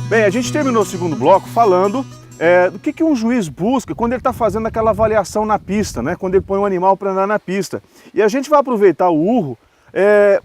Bem, a gente terminou o segundo bloco falando do que um juiz busca quando ele está fazendo aquela avaliação na pista, né? Quando ele põe um animal para andar na pista. E a gente vai aproveitar o urro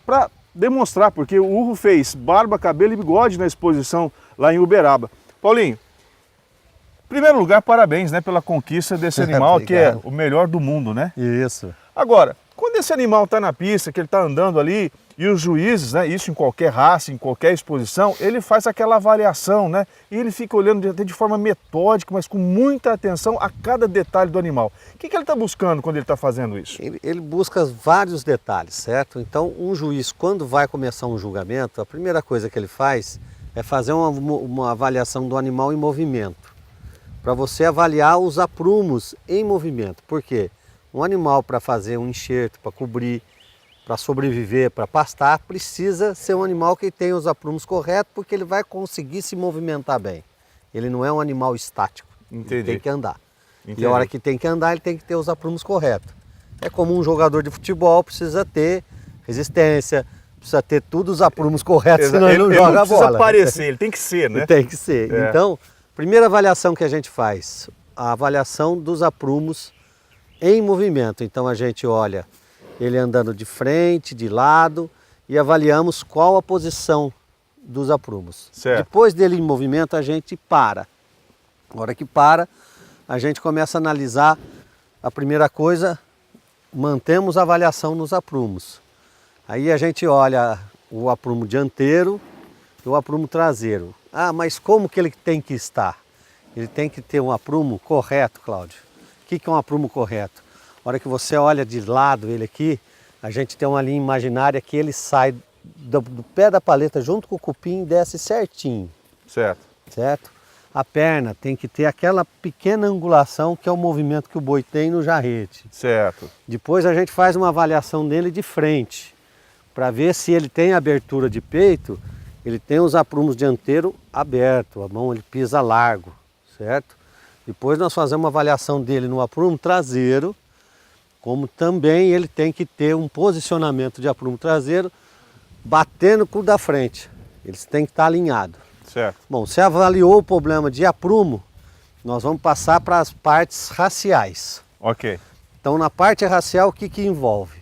para demonstrar, porque o urro fez barba, cabelo e bigode na exposição lá em Uberaba. Paulinho, em primeiro lugar, parabéns, né, pela conquista desse animal, que é o melhor do mundo, né? Isso. Agora, quando esse animal está na pista, que ele está andando ali, e os juízes, né, isso em qualquer raça, em qualquer exposição, ele faz aquela avaliação, né, e ele fica olhando até de forma metódica, mas com muita atenção a cada detalhe do animal. O que ele está buscando quando ele está fazendo isso? Ele busca vários detalhes, certo? Então, um juiz, quando vai começar um julgamento, a primeira coisa que ele faz é fazer uma avaliação do animal em movimento, para você avaliar os aprumos em movimento. Por quê? Um animal, para fazer um enxerto, para cobrir, para sobreviver, para pastar, precisa ser um animal que tenha os aprumos corretos, porque ele vai conseguir se movimentar bem. Ele não é um animal estático. Entendi. Ele tem que andar. Entendi. E a hora que tem que andar, ele tem que ter os aprumos corretos. É como um jogador de futebol precisa ter resistência, precisa ter todos os aprumos corretos, senão ele não joga a bola. Ele não precisa parecer, ele tem que ser, né? Tem que ser. Então, primeira avaliação que a gente faz, a avaliação dos aprumos em movimento. Então a gente olha ele andando de frente, de lado, e avaliamos qual a posição dos aprumos. Certo. Depois dele em movimento, a gente para. Na hora que para, a gente começa a analisar. A primeira coisa, mantemos a avaliação nos aprumos. Aí a gente olha o aprumo dianteiro e o aprumo traseiro. Ah, mas como que ele tem que estar? Ele tem que ter um aprumo correto, Cláudio. O que é um aprumo correto? A hora que você olha de lado ele aqui, a gente tem uma linha imaginária que ele sai do pé da paleta junto com o cupim e desce certinho. Certo. Certo? A perna tem que ter aquela pequena angulação que é o movimento que o boi tem no jarrete. Certo. Depois a gente faz uma avaliação dele de frente, para ver se ele tem abertura de peito, ele tem os aprumos dianteiros abertos, a mão ele pisa largo, certo? Depois nós fazemos uma avaliação dele no aprumo traseiro, como também ele tem que ter um posicionamento de aprumo traseiro batendo com o da frente. Eles têm que estar alinhados. Certo. Bom, você avaliou o problema de aprumo, nós vamos passar para as partes raciais. Ok. Então na parte racial o que envolve?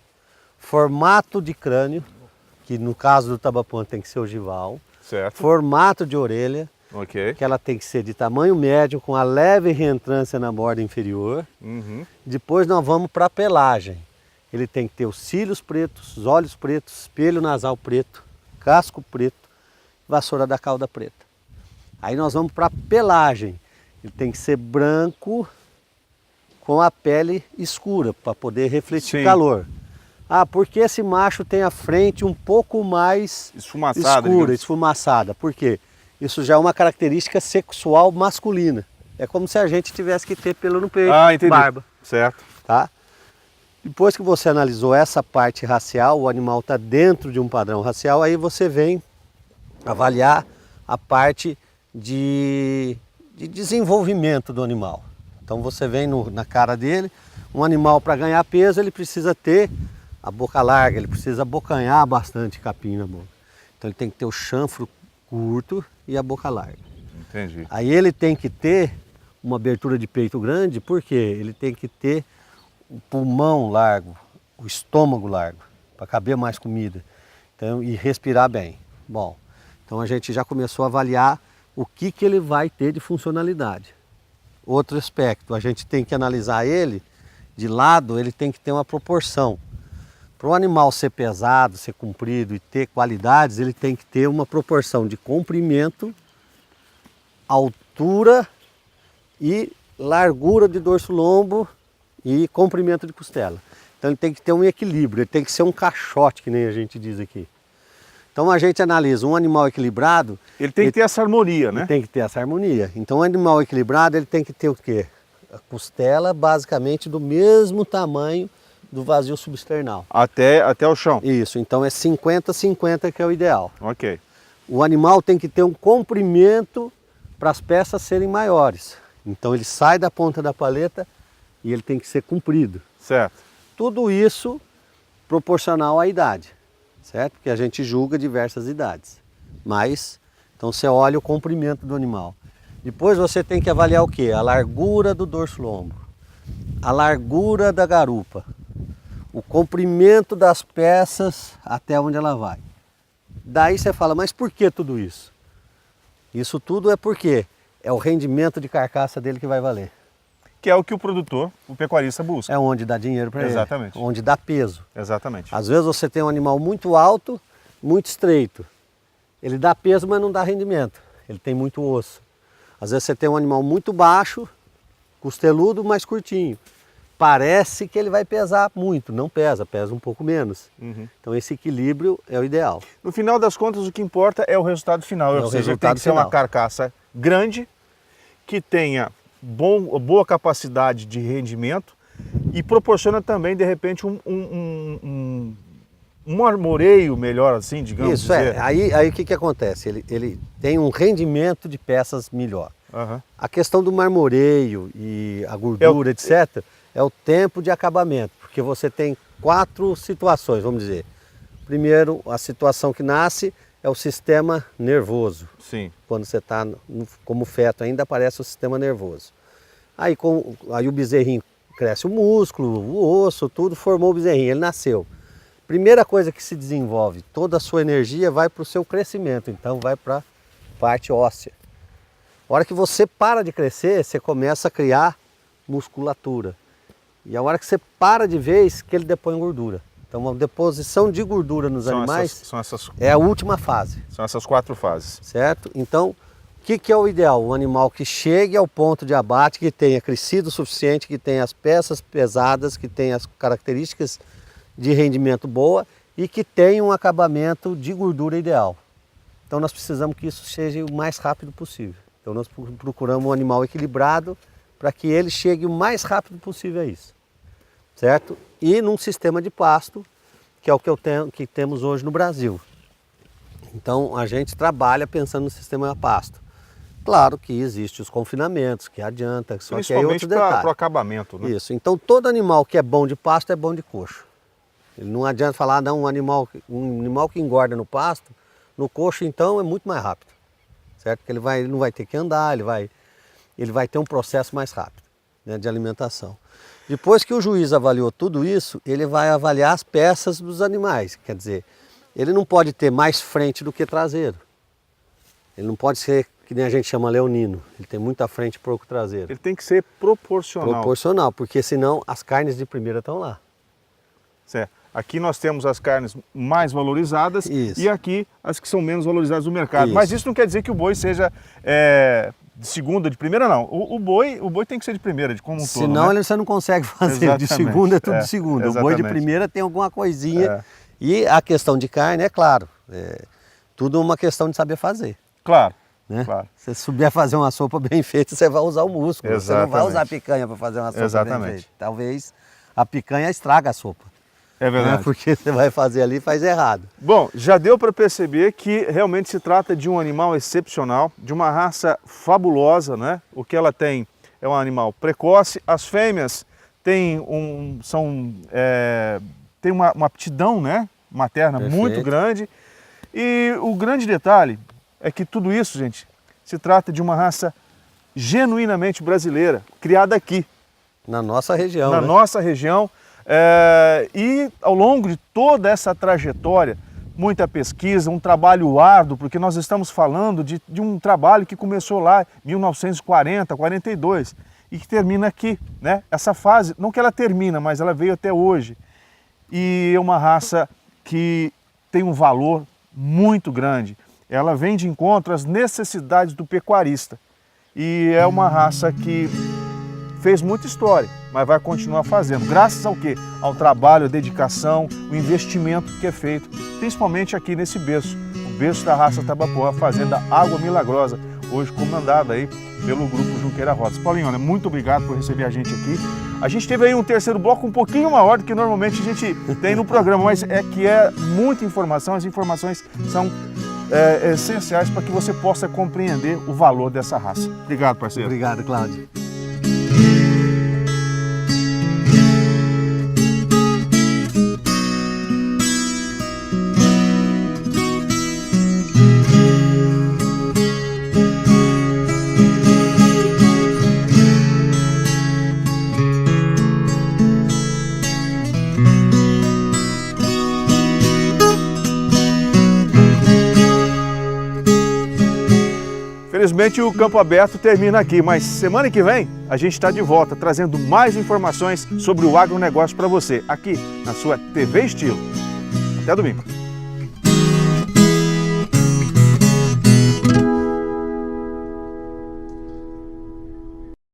Formato de crânio, que no caso do tabapuã tem que ser ogival. Certo. Formato de orelha, Ok. que ela tem que ser de tamanho médio, com a leve reentrância na borda inferior. Uhum. Depois nós vamos para a pelagem. Ele tem que ter os cílios pretos, os olhos pretos, espelho nasal preto, casco preto, vassoura da cauda preta. Aí nós vamos para a pelagem. Ele tem que ser branco com a pele escura, para poder refletir calor. Ah, porque esse macho tem a frente um pouco mais esfumaçada, escura, digamos. esfumaçada. Por quê? Isso já é uma característica sexual masculina. É como se a gente tivesse que ter pelo no peito, entendi. barba. Certo. Tá? Depois que você analisou essa parte racial, o animal está dentro de um padrão racial, aí você vem avaliar a parte de desenvolvimento do animal. Então você vem na cara dele, um animal para ganhar peso ele precisa ter a boca larga, ele precisa abocanhar bastante capim na boca. Então ele tem que ter o chanfro curto e a boca larga. Entendi. Aí ele tem que ter uma abertura de peito grande, porque ele tem que ter o pulmão largo, o estômago largo, para caber mais comida, então, e respirar bem. Bom, então a gente já começou a avaliar o que ele vai ter de funcionalidade. Outro aspecto, a gente tem que analisar ele de lado, ele tem que ter uma proporção. Para o animal ser pesado, ser comprido e ter qualidades, ele tem que ter uma proporção de comprimento, altura e largura de dorso-lombo e comprimento de costela. Então ele tem que ter um equilíbrio, ele tem que ser um caixote, que nem a gente diz aqui. Então a gente analisa um animal equilibrado... Ele tem que ter essa harmonia, né? Tem que ter essa harmonia. Então um animal equilibrado, ele tem que ter o quê? A costela basicamente do mesmo tamanho do vazio substernal. Até o chão. Isso, então é 50-50 que é o ideal. Ok. O animal tem que ter um comprimento para as peças serem maiores. Então ele sai da ponta da paleta e ele tem que ser comprido. Certo. Tudo isso proporcional à idade, certo? Porque a gente julga diversas idades. Mas Então você olha o comprimento do animal. Depois você tem que avaliar o quê? A largura do dorso-lombo, a largura da garupa, o comprimento das peças até onde ela vai. Daí você fala, mas por que tudo isso? Isso tudo é porque é o rendimento de carcaça dele que vai valer. Que é o que o produtor, o pecuarista busca. É onde dá dinheiro para ele. Exatamente. Onde dá peso. Exatamente. Às vezes você tem um animal muito alto, muito estreito. Ele dá peso, mas não dá rendimento. Ele tem muito osso. Às vezes você tem um animal muito baixo, costeludo, mas curtinho. Parece que ele vai pesar muito. Não pesa, pesa um pouco menos. Então esse equilíbrio é o ideal. No final das contas, o que importa é o resultado final. Ou seja, tem que ser uma carcaça grande, que tenha boa capacidade de rendimento e proporciona também, de repente, um marmoreio melhor, assim, digamos. Isso, dizer. Aí o que acontece? Ele tem um rendimento de peças melhor. A questão do marmoreio e a gordura, etc., é o tempo de acabamento, porque você tem 4 situações, vamos dizer. Primeiro, a situação que nasce é o sistema nervoso. Sim. Quando você está como feto ainda aparece o sistema nervoso. Aí o bezerrinho cresce o músculo, o osso, tudo, formou o bezerrinho, ele nasceu. Primeira coisa que se desenvolve, toda a sua energia vai para o seu crescimento, então vai para a parte óssea. A hora que você para de crescer, você começa a criar musculatura. E a hora que você para de vez, que ele depõe gordura. Então a deposição de gordura nos animais é a última fase. São essas 4 fases. Certo? Então, o que é o ideal? Um animal que chegue ao ponto de abate, que tenha crescido o suficiente, que tenha as peças pesadas, que tenha as características de rendimento boa e que tenha um acabamento de gordura ideal. Então nós precisamos que isso seja o mais rápido possível. Então nós procuramos um animal equilibrado para que ele chegue o mais rápido possível a isso. Certo? E num sistema de pasto, que é o que temos hoje no Brasil. Então a gente trabalha pensando no sistema de pasto. Claro que existem os confinamentos, que adianta, só que aí outro detalhe. Para o acabamento, né? Isso. Então todo animal que é bom de pasto é bom de coxo. Ele não adianta falar, não, um animal que engorda no pasto, no coxo então é muito mais rápido. Certo? Porque ele não vai ter que andar, ele vai ter um processo mais rápido, né, de alimentação. Depois que o juiz avaliou tudo isso, ele vai avaliar as peças dos animais. Quer dizer, ele não pode ter mais frente do que traseiro. Ele não pode ser, que nem a gente chama leonino. Ele tem muita frente e pouco traseiro. Ele tem que ser proporcional. Proporcional, porque senão as carnes de primeira estão lá. Certo. Aqui nós temos as carnes mais valorizadas e aqui as que são menos valorizadas no mercado. Mas isso não quer dizer que o boi seja de segunda, de primeira, não. O boi tem que ser de primeira, de como um todo. Senão você não consegue fazer. Exatamente. De segunda é tudo de segunda. Exatamente. O boi de primeira tem alguma coisinha. E a questão de carne, é claro, tudo uma questão de saber fazer. Claro. Né? Claro. Se você souber a fazer uma sopa bem feita, você vai usar o músculo. Exatamente. Você não vai usar a picanha para fazer uma sopa bem feita. Talvez a picanha estraga a sopa. É verdade. Né? Porque você vai fazer ali e faz errado. Bom, já deu para perceber que realmente se trata de um animal excepcional, de uma raça fabulosa, né? O que ela tem é um animal precoce. As fêmeas têm uma aptidão, né, materna muito grande. E o grande detalhe é que tudo isso, gente, se trata de uma raça genuinamente brasileira, criada aqui. Na nossa região. Na nossa região. E ao longo de toda essa trajetória, muita pesquisa, um trabalho árduo, porque nós estamos falando de um trabalho que começou lá em 1940, 42 e que termina aqui, né? Essa fase, não que ela termina, mas ela veio até hoje. E é uma raça que tem um valor muito grande. Ela vem de encontro às necessidades do pecuarista. E é uma raça que fez muita história, mas vai continuar fazendo. Graças ao quê? Ao trabalho, à dedicação, o investimento que é feito, principalmente aqui nesse berço, o berço da raça Tabapuã, a fazenda Água Milagrosa, hoje comandada aí pelo Grupo Junqueira Rodas. Paulinho, olha, muito obrigado por receber a gente aqui. A gente teve aí um terceiro bloco um pouquinho maior do que normalmente a gente tem no programa, mas é muita informação, as informações são essenciais para que você possa compreender o valor dessa raça. Obrigado, parceiro. Obrigado, Cláudio. Infelizmente o Campo Aberto termina aqui, mas semana que vem a gente está de volta trazendo mais informações sobre o agronegócio para você, aqui na sua TV Estilo. Até domingo.